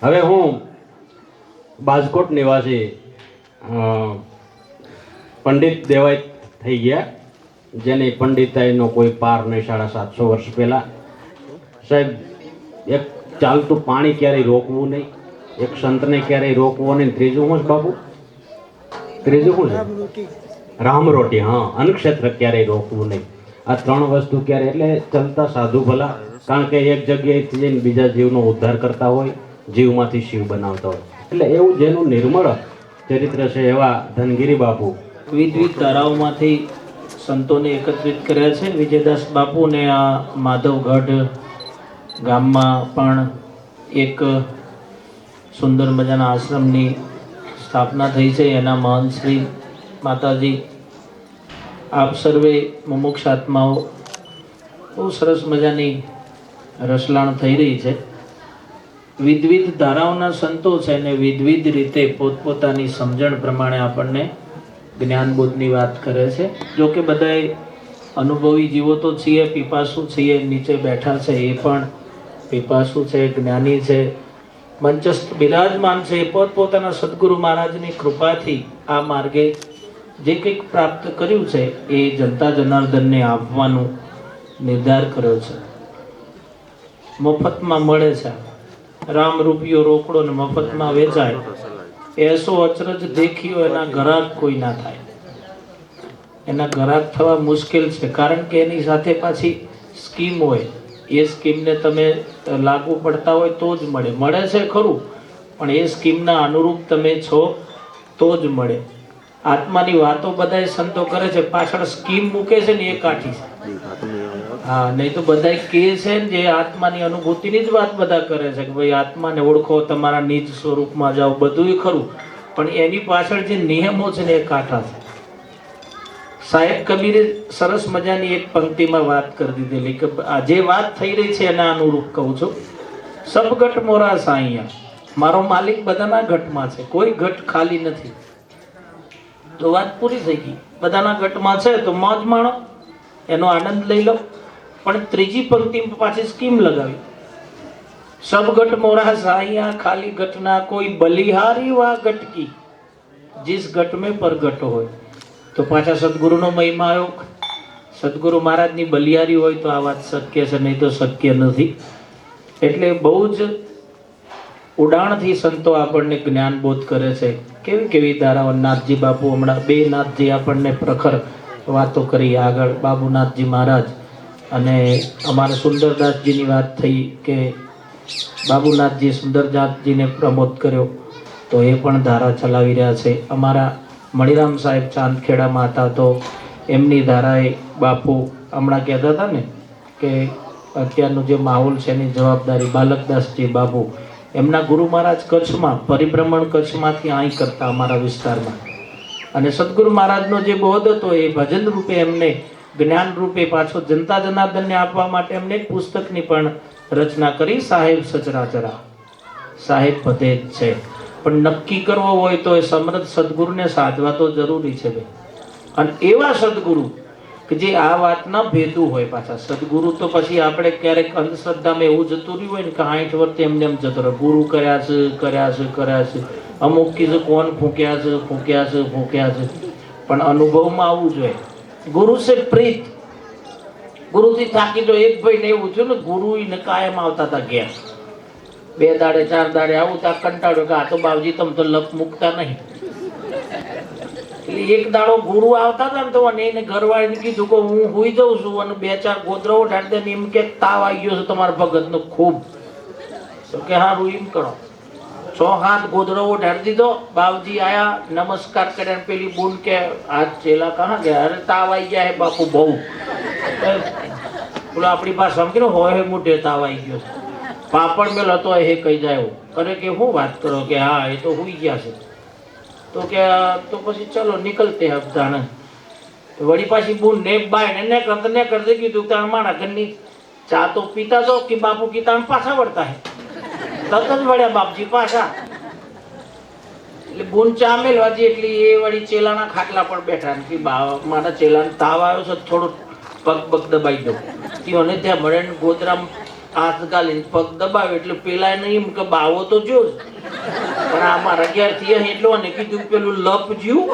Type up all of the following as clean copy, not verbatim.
હવે હું બાજકોટ નિવાસી પંડિત દેવાય થઈ ગયા, જેની પંડિતાઈનો કોઈ પાર નહીં. 750 વર્ષ પહેલાં સાહેબ, એક ચાલતું પાણી ક્યારેય રોકવું નહીં, એક સંતને ક્યારેય રોકવો નહીં. ત્રીજું શું છે બાપુ? ત્રીજું શું છે? રામરોટી. હા, અન્નક્ષેત્ર ક્યારેય રોકવું નહીં. આ 3 વસ્તુ ક્યારે, એટલે ચાલતા સાધુ ભલા, કારણ કે એક જગ્યાએથી જઈને બીજા જીવનો ઉદ્ધાર કરતા હોય, જીવમાંથી શિવ બનાવતા હોય. એટલે એવું જેનું નિર્મળ ચરિત્ર છે એવા ધનગીરી બાપુ વિવિધ ધારાઓમાંથી સંતોને એકત્રિત કર્યા છે. વિજયદાસ બાપુને આ માધવગઢ ગામમાં પણ એક સુંદર મજાના આશ્રમની સ્થાપના થઈ છે. એના મહંત શ્રી માતાજી, આપ સર્વે મુમુક્ષ આત્માઓ, બહુ સરસ મજાની રસલાણ થઈ રહી છે. વિવિધ ધારાઓના સંતો છે ને વિવિધ રીતે પોતપોતાની સમજણ પ્રમાણે આપણને જ્ઞાનબોધની વાત કરે છે. જો કે બધાએ અનુભવી જીવો તો છીએ, પીપાસુ છીએ, નીચે બેઠા છે એ પણ પીપાસુ છે, જ્ઞાની છે, મંચસ્થ બિરાજમાન છે. એ પોતપોતાના સદગુરુ મહારાજની કૃપાથી આ માર્ગે જે કંઈક પ્રાપ્ત કર્યું છે એ જનતા જનાર્દનને આપવાનું નિર્ધાર કર્યો છે. મફતમાં મળે છે, રામ રૂપિયો રોકડો ને મફતમાં વેચાય. એસો અચરજ દેખ્યો, એના ઘરાક કોઈ ના થાય. એના ઘરાક થવા મુશ્કેલ છે, કારણ કે એની સાથે પાછી સ્કીમ હોય. એ સ્કીમને તમે લાગુ પડતા હોય તો જ મળે. મળે છે ખરું, પણ એ સ્કીમના અનુરૂપ તમે છો તો જ મળે. આત્માની વાતો બધાય સંતો કરે છે, પાછળ સ્કીમ મૂકે છે ને એ કાઠી છે. હા, નહીં તો બધા કહે છે ને, જે આત્માની અનુભૂતિની જ વાત બધા કરે છે કે ભાઈ આત્માને ઓળખો, તમારા નિજ સ્વરૂપમાં જાઓ, બધું ખરું, પણ એની પાછળ જે નિયમો છે ને એ કાઠા છે. સાહેબ કબીરે સરસ મજાની એક પંક્તિમાં વાત કરી દીધેલી કે આ જે વાત થઈ રહી છે એના અનુરૂપ કહું છું. સબ ઘટ મોરા સાઈયા, મારો માલિક બધાના ઘટમાં છે, કોઈ ઘટ ખાલી નથી. તો વાત પૂરી થઈ ગઈ. બધાના ઘટમાં છે તો મોજ માણો, એનો આનંદ લઈ લો. પણ ત્રીજી પંક્તિમાં પાછી સ્કીમ લગાવી. સબ ઘટ મોરા સાઈયા, ખાલી ઘટના કોઈ બલિહારી વા ઘટકી, જીસ ઘટ में પરગટ હોય. તો પાછા સદગુરુનો મહિમા આવ્યો. સદગુરુ મહારાજની બલિહારી હોય તો આ વાત શક્ય છે, નહીં તો શક્ય નથી. એટલે બહુ જ ઉડાણથી સંતો આપણને જ્ઞાનબોધ કરે છે. કેવી કેવી ધારાઓ. નાથજી બાપુ, હમણાં 2 નાથજી આપણને પ્રખર વાતો કરી. આગળ બાબુનાથજી મહારાજ અને અમારા સુંદરદાસજીની વાત થઈ કે બાબુનાથજી સુંદરદાસજીને પ્રમોદ કર્યો, તો એ પણ ધારા ચલાવી રહ્યા છે. અમારા મણિરામ સાહેબ ચાંદખેડામાં હતા તો એમની ધારાએ બાપુ હમણાં કહેતા હતા ને કે અત્યારનું જે માહોલ છે એની જવાબદારી બાલકદાસજી બાપુ, એમના ગુરુ મહારાજ કચ્છમાં પરિભ્રમણ કચ્છમાંથી અહીં કરતા અમારા વિસ્તારમાં. અને સદગુરુ મહારાજનો જે બોધ હતો એ ભજન રૂપે એમને જ્ઞાન રૂપે પાછો જનતા જનાર્દનને આપવા માટે એમને એક પુસ્તકની પણ રચના કરી. સાહેબ સચરાચરા, સાહેબ પદે જ છે. પણ નક્કી કરવો હોય તો એ સમર્થ સદગુરુને સાધવા તો જરૂરી છે ભાઈ. અને એવા સદગુરુ કે જે આ વાતના ભેદુ હોય. પાછા સદગુરુ તો પછી આપણે ક્યારેક અંધશ્રદ્ધામાં એવું જતું રહ્યું હોય ને કે 60 વર્ષ એમને એમ જતો રહે, ગુરુ કર્યા છે. અમુક કીધું કોણ ફૂંક્યા છે. પણ અનુભવમાં આવવું જોઈએ. ગુરુ છે પ્રીત. ગુરુથી થાકી જો. એક ભાઈ ને એવું થયું ને, ગુરુ ને કાયમ આવતા હતા ઘેર. 2 દાડે 4 દાડે આવું ત્યાં કંટાળ્યો કે આ તો બાવજી તમે તો લપ મૂકતા નહીં. એટલે એક દાડો ગુરુ આવતા હતા ને તો એને ઘરવાળીને કીધું કે હું હુઈ જાઉં છું અને 2-4 ગોદરા ઉઠાડી દે. એમ કે તાવ આવી ગયો છે તમારા ભગત નો ખૂબ. તો કે હારું એમ કરો. 6-7 ગોદરો ઉઠાડી દીધો. બાવજી આયા, નમસ્કાર કર્યા. પેલી બૂન કે આ ચેલા કહા ગયા? અરે તાવ આવી ગયા હે બાપુ બહુ. બોલો આપણી પાસે સમજો હોય મોઢે તાવ આવી ગયો છે. પાપડ મેલ હતો એ કહી જાય. અરે કે શું વાત કરો? કે હા એ તો હુઈ ગયા છે. તો કે તો પછી ચલો નીકળતે હપ્તાને. વળી પાછી બૂન ને બાય ને કરતે કીધું તાર મારા ઘરની ચા તો પીતા તો કે બાપુ કી પાછા વળતા હે. તરત જ વળ્યા બાપજી પાછા. એટલે બૂન ચા મેલવાજી એટલે એ વળી ચેલાના ખાટલા પર બેઠા કે મારા ચેલાને તાવ આવ્યો છે, થોડો પગ દબાઈ દો. અને ત્યાં મળે ગોદરામ હાથ ગાલીને પગ દબાવ્યો એટલે પેલા એને એમ કે બાવો તો જો જ. પણ આ મારા ઘેરથી અહીં એટલો ને કીધું પેલું લપ જ્યું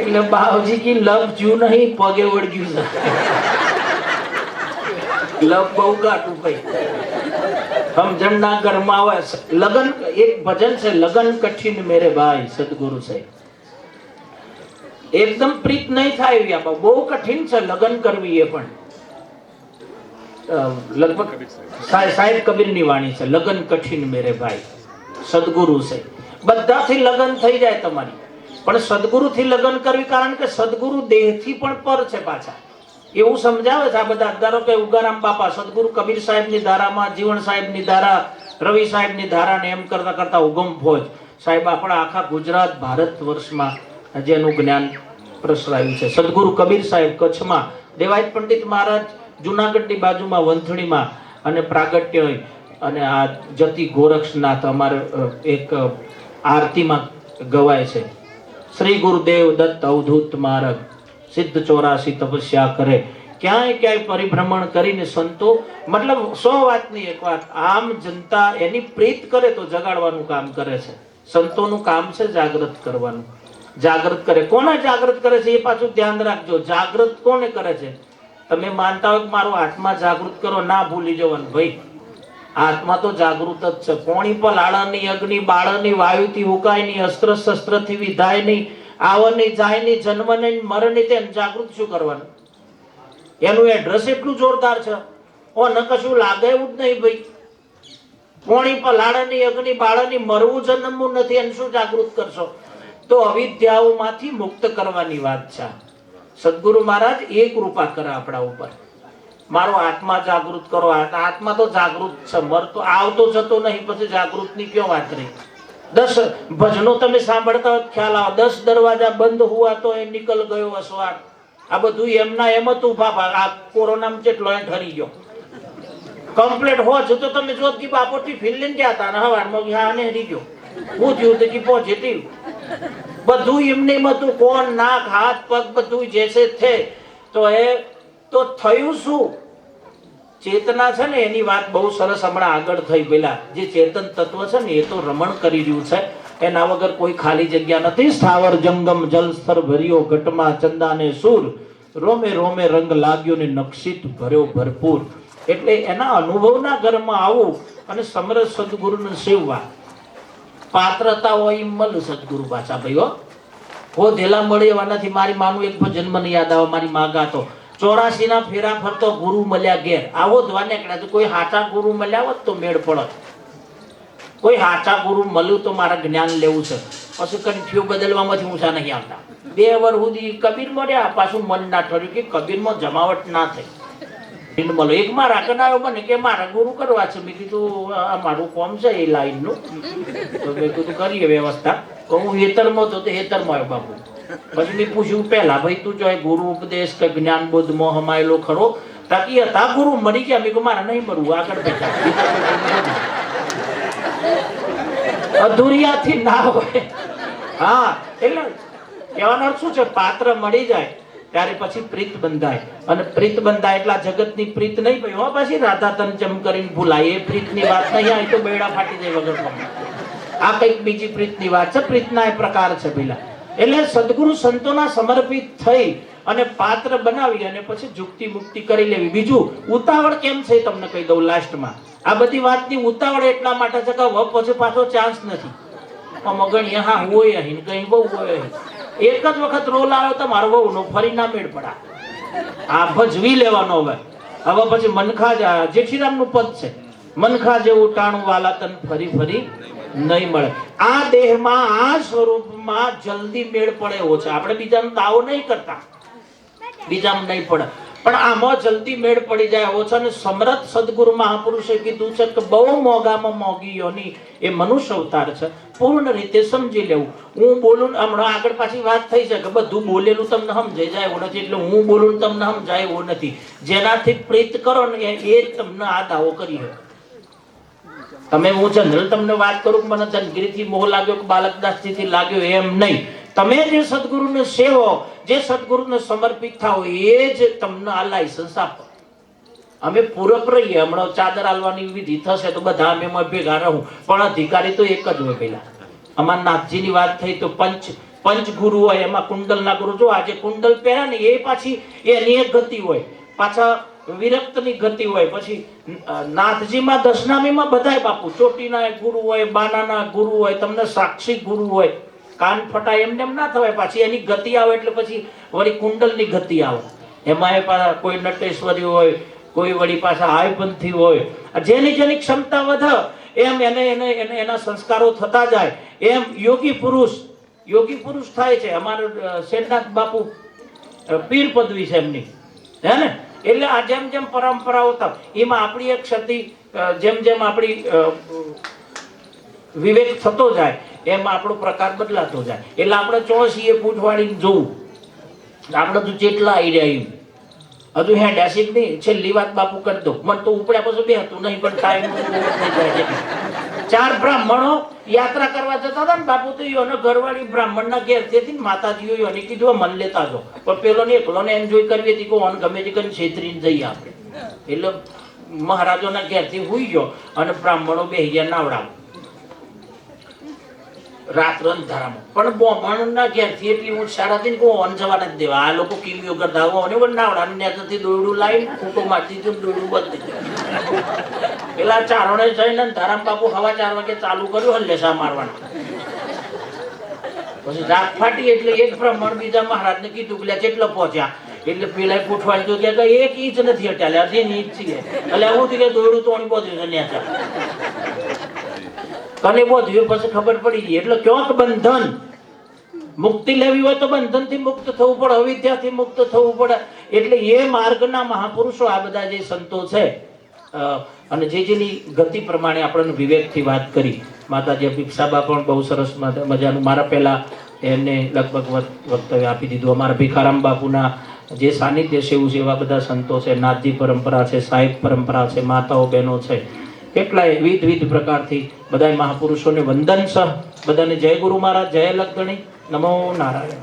એટલે બાવજી કી લપ જ્યું નહીં પગે વળગ્યું છે. લપ બહુ ગાટું ભાઈ સમજણના ઘરમાં આવે. લગન એક ભજન છે, લગન કઠિન મેરે ભાઈ સદગુરુ સાહેબ. એકદમ પ્રીત નહીં થાય, બહુ કઠિન છે લગન કરવી. એ પણ લગભગ સાહેબ કબીરની વાણી છે, લગન કઠિન મેરે ભાઈ સદગુરુ છે. બધાથી લગન થઈ જાય તમારી, પણ સદગુરુથી લગન કરવી, કારણ કે સદગુરુ દેહથી પણ પર છે પાછા. એવું સમજાવે છે આ બધા. ધારો કે ઉગારામ બાપા સદગુરુ કબીર સાહેબની ધારામાં, જીવણ સાહેબની ધારા, રવિ સાહેબની ધારા ને એમ કરતા કરતા ઉગમ ફોજ સાહેબ આપણા આખા ગુજરાત ભારત વર્ષમાં જેનું જ્ઞાન પ્રસરાયું છે. સદગુરુ કબીર સાહેબ કચ્છમાં, દેવાયત પંડિત મહારાજ જુનાગઢની બાજુમાં વંથણીમાં, અને પ્રાગટ્ય અને આ જતી ગોરક્ષનાથ અમારે એક આરતીમાં ગવાય છે. શ્રી ગુરુદેવ દત્ત અવધૂત માર્ગ, સિદ્ધ 84 તપસ્યા કરે. ક્યાંય ક્યાંય પરિભ્રમણ કરીને સંતો, મતલબ 100 વાતની એક વાત, આમ જનતા એની પ્રીત કરે તો જગાડવાનું કામ કરે છે. સંતોનું કામ છે જાગૃત કરવાનું. જાગૃત કરે. કોને જાગૃત કરે છે એ પાછું ધ્યાન રાખજો. જાગૃત કોને કરે છે? તમે માનતા હોય કે મારો આત્મા જાગૃત કરો, ના ભૂલી જવાનું ભાઈ, આત્મા તો જાગૃત જ છે. પોણી પર લાળાની અગ્નિ બાળની વાયુથી ઉકાય નહીં, અસ્ત્ર શસ્ત્રથી વિધાય નહીં, આવ નહીં જાય નહીં, જન્મ નહીં મર નહીં, તેને જાગૃત શું કરવાનું? એનું એડ્રેસ એટલું જોરદાર છે, ઓ ન કશું લાગે એવું જ નહીં ભાઈ. પોણી પર લાળાની અગ્નિ બાળની મરવું જન્મવું નથી, એને શું જાગૃત કરશો? તો અવિદ્યાઓમાંથી મુક્ત કરવાની વાત છે. સદગુરુ મહારાજ એક કૃપા કરે આપણા ઉપર, મારો આત્મા જાગૃત કરો. આત્મા તો જાગૃત છે, મરતો આવતો જતો નહીં, પછી જાગૃત ની ક્યાં વાત રહી? 10 ભજનો તમે સાંભળતા હોય ખ્યાલ આવે, 10 દરવાજા બંધ હુઆ તો એ નિકલ ગયો અસવાર. આ બધું એમના એમ હતું બાપા. આ કોરોનામાં જેટલો એ ઠરી ગયો કમ્પ્લીટ હો છો તો તમે જો કે બાપો ટિફિન લઈને ગયા હતા ને હવારમાં હા ને હરી ગયો. હું થયું તો કે પોઝિટિવ. બધું એમને એમ હતું, કોણ નાક હાથ પગ બધું જેસે થે. તો એ તો થયું શું? ચેતના છે ને એની વાત બહુ સરસ હમણાં આગળ થઈ. પેલા જે ચેતન તત્વ છે ને એ તો રમણ કરી રહ્યું છે, એના વગર કોઈ ખાલી જગ્યા નથી. સ્થાવર જંગમ જલ સ્તર ભર્યો, ઘટમાં ચંદાને સૂર, રોમે રોમે રંગ લાગ્યો ને નક્ષિત ભર્યો ભરપૂર. એટલે એના અનુભવના ઘરમાં આવું અને સમરસ સદગુરુને સેવવા. પાત્રતા હોય એમ મળે સદગુરુ પાછા ભાઈઓ. હો ધેલા મળે એવા નથી. મારી માનું એક ભજન મને યાદ આવે, મારી મા ગાતો, 84 ના ફેરા ફરતો ગુરુ મળ્યા ઘેર. આવો ધ્વા નીકળ્યા. કોઈ હાચા ગુરુ મળ્યા હોત તો મેળ પડત. કોઈ હાચા ગુરુ મળ્યું તો મારા જ્ઞાન લેવું છે. પછી કન્ફ્યુ બદલવામાંથી ઊંચા નહીં આવતા. 2 વર્ષ સુધી કબીર મળ્યા, પાછું મન ના ઠર્યું કે કબીરમાં જમાવટ ના થઈ. એક મારા કનાયો મને કે મારા ગુરુ કરવા છે. મેં કીધું આ મારું કોમ છે એ લાઈન નું, તો મેં કીધું કરીએ વ્યવસ્થા. તો હું હેતરમાં હતો તો હેતરમાં આવ્યો બાપુ. પછી મેં પૂછ્યું પહેલા, ભાઈ તું જો ગુરુ ઉપદેશ કે જ્ઞાન બોધ મોહ હમાયેલો ખરો? તાકી હતા ગુરુ મરી ગયા. મેં કહ્યું મારે નહીં મરવું, આગળ બેઠા. અધૂરિયાથી ના હોય. હા, એટલે કહેવાનો અર્થ શું છે? પાત્ર મળી જાય ત્યારે પછી પ્રીત બંધાય. અને પ્રીત બંધાય એટલા જગતની પ્રીત નહીં ભાઈ. હો પછી રાધા તન ચમ કરીને ભૂલાય, એ પ્રીતની વાત નહીં. આ તો બેડા ફાટી જાય વગર કોમ. આ કઈક બીજી પ્રીતની વાત છે. પ્રીતના એ પ્રકાર છે પેલા. એટલે સદગુરુ સંતોના સમર્પિત થઈ અને પાત્ર બનાવી અને પછી જુક્તિ મુક્તિ કરી લેવી. બીજું, ઉતાવળ કેમ છે તમને કહી દઉં લાસ્ટમાં. આ બધી વાતની ઉતાવળ એટલા માટે છે કે પછી પાછો ચાન્સ નથી. મગણ હા હોય અહીં કઈ બહુ હોય અહીં. એક જ વખત રોલ આવ્યો તો મારો બહુ નો ફરી ના મેળ પડા. આ ભજવી લેવાનો હવે. હવે પછી મનખા જેઠીરામ નું પદ છે, મનખા જેવું ટાણું વાલા તન ફરી ફરી નહીં મળે. આ દેહમાં આ સ્વરૂપમાં જલ્દી મેળ પડે એવો છે. આપણે બીજાનો દાવો નહીં કરતા, બીજામાં નહીં પડે, પણ આમાં જલ્દી મેળ પડી જાય એવો છે. અને સમર્થ સદગુરુ મહાપુરુષે કીધું છે કે બહુ મોંઘામાં મોંઘી યોની એ મનુષ્ય અવતાર છે. પૂર્ણ રીતે સમજી લેવું. હું બોલું હમણાં આગળ પાછી વાત થઈ છે કે બધું બોલેલું તમને સમજાઈ જાય એવું નથી. એટલે હું બોલું તમને સમજાય એવું નથી. જેનાથી પ્રીત કરો ને એ તમને આ દાવો કરી શકે. તમે હું જનરલ તમને વાત કરું મને ધનગીરીથી મોહ લાગ્યો કે બાલકદાસજીથી લાગ્યો એમ નહીં. તમે જે સદગુરુને સેવો, જે સદગુરુને સમર્પિત થાઓ એ જ તમને આ લાયસન્સ આપો. અમે પૂરક રહીએ. હમણાં ચાદર આલવાની વિધિ થશે તો બધા અમે એમાં ભેગા રહું, પણ અધિકારી તો એક જ હોય. પેલા અમારા નાથજીની વાત થઈ તો પંચ ગુરુ હોય, એમાં કુંડલના ગુરુ. જો આજે કુંડલ પહેર્યા ને એ પાછી એની એક ગતિ હોય, પાછા વિરક્તની ગતિ હોય. પછી નાથજીમાં દશનામીમાં બધાય બાપુ ચોટીના ગુરુ હોય, બાનાના ગુરુ હોય, તમને સાક્ષી ગુરુ હોય. કાન ફટા એમને એમ ના થવાય, પાછી એની ગતિ આવે એટલે પછી વળી કુંડલની ગતિ આવે. એમાં એ પાછા કોઈ નટેશ્વરી હોય, કોઈ વળી પાછા હાયપંથી હોય. જેની જેની ક્ષમતા વધે એમ એને એના સંસ્કારો થતા જાય. એમ યોગી પુરુષ થાય છે. અમારા શેરનાથ બાપુ પીર પદવી છે એમની, હે ને. એટલે આ જેમ જેમ પરંપરાઓ એમાં આપણી એક ક્ષતિ, જેમ જેમ આપણી વિવેક થતો જાય એમ આપણો પ્રકાર બદલાતો જાય. એટલે આપણે ચોસીએ પૂંછવાડીને જોવું આપણે તો જેટલા આવી રહ્યા હજુ હે ડેસિક નહીં. છેલ્લી વાત બાપુ કરી દો, મને તો ઉપડ્યા પછી બે હતું નહીં, પણ ટાઈમ થઈ જાય. 4 બ્રાહ્મણો યાત્રા કરવા જતા હતા ને બાપુ, તો એને ઘરવાળી બ્રાહ્મણના ઘેર તેથી માતાજીઓ એને કીધું મન લેતા જો, પણ પેલો ને એકલો ને એન્જોય કરવી હતી, કોણ ગમે તે કરીને છેતરીને જઈએ આપણે. એટલે મહારાજોના ઘેરથી હુઈ ગયો અને બ્રાહ્મણો બેહી ગયા નાવડા રાત્રે અંધારામાં. પણ બ્રાહ્મણના ઘેરથી એટલી હું શાળા થી ઓન જવા નથી દેવા. આ લોકો કિમિયો કરતા હોય નાવડા નેથી દોરડું લાવી ખૂટો મારી દીધું, દોરડું બંધ થઈ ગયું. પેલા ચારણે જઈને ધારામ બાપુ હવા 4 વાગે ચાલુ કર્યું હલ્લેસા મારવાના. પછી રાત ફાટી એટલે એક બ્રાહ્મણ બીજા મહારાજને કીધું કે કેટલો પહોંચ્યા, એટલે પેલા પૂછવાડી તો કે 1 ઇંચ નથી હટાલ્યા, 3 ઇંચ છે. એટલે હું કે દોરડું તોણી બધું ન્યા કને બધું પછી ખબર પડી ગઈ. એટલે ક્યાંક બંધન મુક્તિ લેવી હોય તો બંધન થી મુક્ત થવું પડે, અવિદ્યાથી મુક્ત થવું પડે. એટલે એ માર્ગના મહાપુરુષો આ બધા જે સંતો છે, અને જેની ગતિ પ્રમાણે આપણને વિવેકથી વાત કરી. માતાજી ભિક્ષાબા પણ બહુ સરસ મજાનું મારા પહેલા એમને લગભગ વક્તવ્ય આપી દીધું. અમારા ભીખારામ બાપુના જે સાનિધ્ય છે એવું છે એવા બધા સંતો છે. નાથજી પરંપરા છે, સાહેબ પરંપરા છે, માતાઓ બહેનો છે, કેટલાય વિવિધ પ્રકારથી બધા મહાપુરુષોને વંદન છે. બધાને જય ગુરુ મહારાજ, જય લખધણી, નમો નારાયણ.